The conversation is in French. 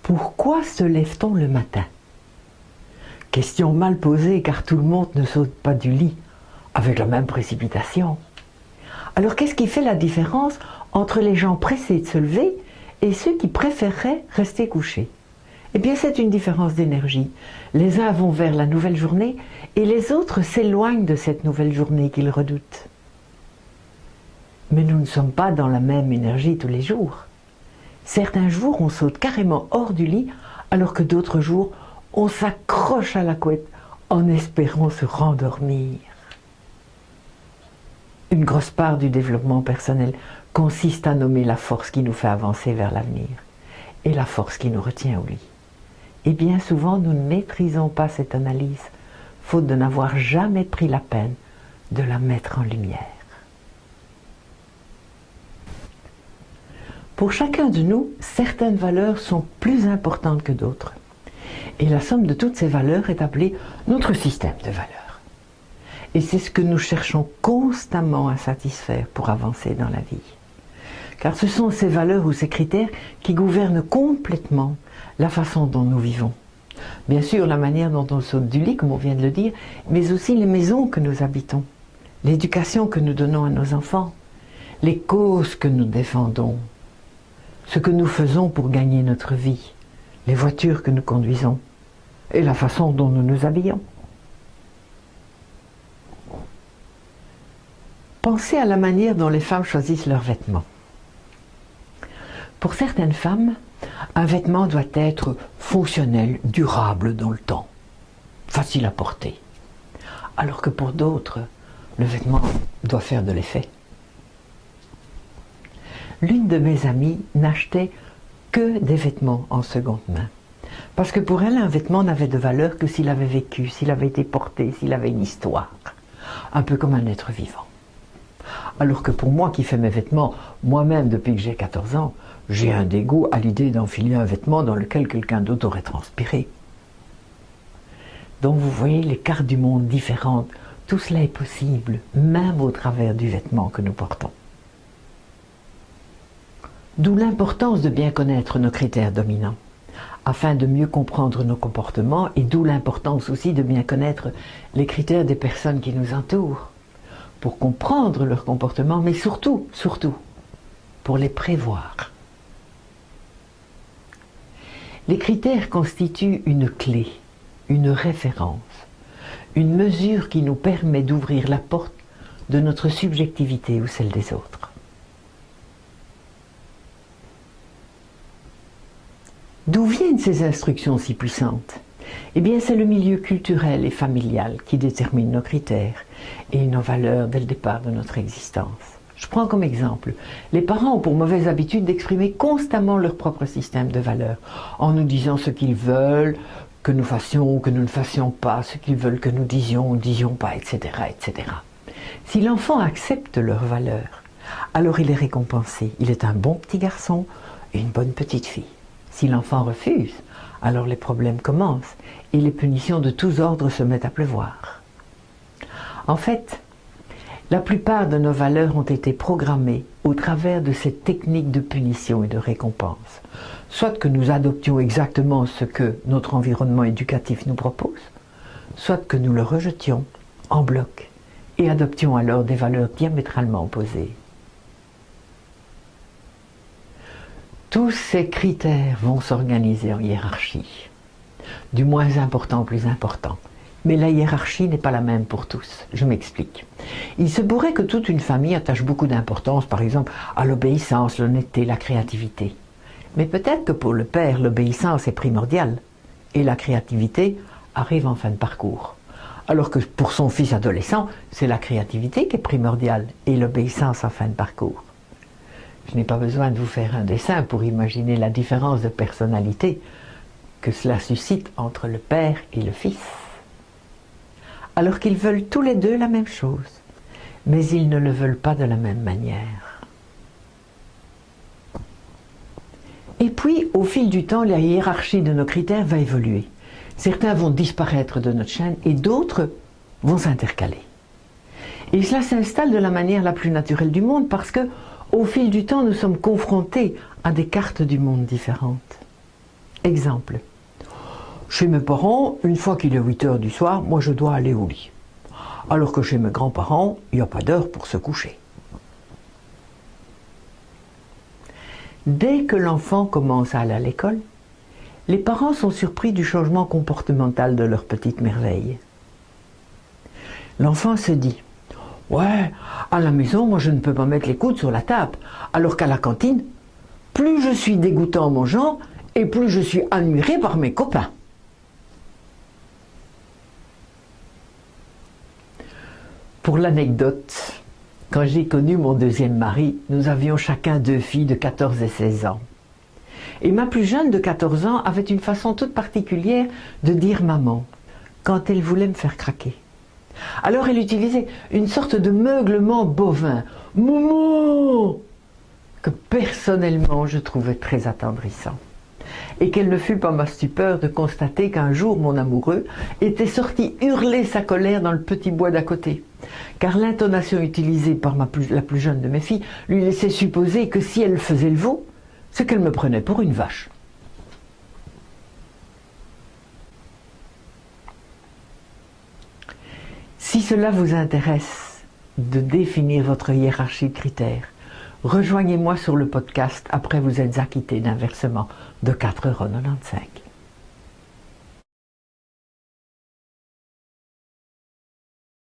Pourquoi se lève-t-on le matin? Question mal posée car tout le monde ne saute pas du lit avec la même précipitation. Alors qu'est-ce qui fait la différence entre les gens pressés de se lever et ceux qui préféreraient rester couchés? Eh bien c'est une différence d'énergie. Les uns vont vers la nouvelle journée et les autres s'éloignent de cette nouvelle journée qu'ils redoutent. Mais nous ne sommes pas dans la même énergie tous les jours. Certains jours on saute carrément hors du lit alors que d'autres jours on s'accroche à la couette en espérant se rendormir. Une grosse part du développement personnel consiste à nommer la force qui nous fait avancer vers l'avenir et la force qui nous retient au lit. Et bien souvent, nous ne maîtrisons pas cette analyse, faute de n'avoir jamais pris la peine de la mettre en lumière. Pour chacun de nous, certaines valeurs sont plus importantes que d'autres. Et la somme de toutes ces valeurs est appelée notre système de valeurs. Et c'est ce que nous cherchons constamment à satisfaire pour avancer dans la vie. Car ce sont ces valeurs ou ces critères qui gouvernent complètement la façon dont nous vivons. Bien sûr, la manière dont on saute du lit, comme on vient de le dire, mais aussi les maisons que nous habitons, l'éducation que nous donnons à nos enfants, les causes que nous défendons, ce que nous faisons pour gagner notre vie, les voitures que nous conduisons et la façon dont nous nous habillons. Pensez à la manière dont les femmes choisissent leurs vêtements. Pour certaines femmes, un vêtement doit être fonctionnel, durable dans le temps, facile à porter. Alors que pour d'autres, le vêtement doit faire de l'effet. L'une de mes amies n'achetait que des vêtements en seconde main. Parce que pour elle, un vêtement n'avait de valeur que s'il avait vécu, s'il avait été porté, s'il avait une histoire. Un peu comme un être vivant. Alors que pour moi qui fais mes vêtements moi-même depuis que j'ai 14 ans, j'ai un dégoût à l'idée d'enfiler un vêtement dans lequel quelqu'un d'autre aurait transpiré. Donc vous voyez les cartes du monde différentes. Tout cela est possible, même au travers du vêtement que nous portons. D'où l'importance de bien connaître nos critères dominants, afin de mieux comprendre nos comportements, et d'où l'importance aussi de bien connaître les critères des personnes qui nous entourent, pour comprendre leur comportement, mais surtout, pour les prévoir. Les critères constituent une clé, une référence, une mesure qui nous permet d'ouvrir la porte de notre subjectivité ou celle des autres. D'où viennent ces instructions si puissantes? Eh bien, c'est le milieu culturel et familial qui détermine nos critères et nos valeurs dès le départ de notre existence. Je prends comme exemple, les parents ont pour mauvaise habitude d'exprimer constamment leur propre système de valeurs, en nous disant ce qu'ils veulent que nous fassions ou que nous ne fassions pas, ce qu'ils veulent que nous disions ou ne disions pas, etc., etc. Si l'enfant accepte leurs valeurs, alors il est récompensé. Il est un bon petit garçon et une bonne petite fille. Si l'enfant refuse, alors les problèmes commencent et les punitions de tous ordres se mettent à pleuvoir. En fait, la plupart de nos valeurs ont été programmées au travers de cette technique de punition et de récompense. Soit que nous adoptions exactement ce que notre environnement éducatif nous propose, soit que nous le rejetions en bloc et adoptions alors des valeurs diamétralement opposées. Tous ces critères vont s'organiser en hiérarchie, du moins important au plus important. Mais la hiérarchie n'est pas la même pour tous. Je m'explique. Il se pourrait que toute une famille attache beaucoup d'importance, par exemple, à l'obéissance, l'honnêteté, la créativité. Mais peut-être que pour le père, l'obéissance est primordiale et la créativité arrive en fin de parcours. Alors que pour son fils adolescent, c'est la créativité qui est primordiale et l'obéissance en fin de parcours. Je n'ai pas besoin de vous faire un dessin pour imaginer la différence de personnalité que cela suscite entre le père et le fils. Alors qu'ils veulent tous les deux la même chose, mais ils ne le veulent pas de la même manière. Et puis, au fil du temps, la hiérarchie de nos critères va évoluer. Certains vont disparaître de notre chaîne et d'autres vont s'intercaler. Et cela s'installe de la manière la plus naturelle du monde parce que, au fil du temps, nous sommes confrontés à des cartes du monde différentes. Exemple. Chez mes parents, une fois qu'il est 8 heures du soir, moi je dois aller au lit. Alors que chez mes grands-parents, il n'y a pas d'heure pour se coucher. Dès que l'enfant commence à aller à l'école, les parents sont surpris du changement comportemental de leur petite merveille. L'enfant se dit « Ouais, à la maison, moi je ne peux pas mettre les coudes sur la table, alors qu'à la cantine, plus je suis dégoûtant en mangeant et plus je suis admiré par mes copains. » Pour l'anecdote, quand j'ai connu mon deuxième mari, nous avions chacun 2 filles de 14 et 16 ans. Et ma plus jeune de 14 ans avait une façon toute particulière de dire maman quand elle voulait me faire craquer. Alors elle utilisait une sorte de meuglement bovin, Momo, que personnellement je trouvais très attendrissant. Et quelle ne fut pas ma stupeur de constater qu'un jour mon amoureux était sorti hurler sa colère dans le petit bois d'à côté. Car l'intonation utilisée par la plus jeune de mes filles lui laissait supposer que si elle faisait le veau, c'est qu'elle me prenait pour une vache. Si cela vous intéresse de définir votre hiérarchie de critères, rejoignez-moi sur le podcast après vous être acquitté d'un versement de 4,95 €.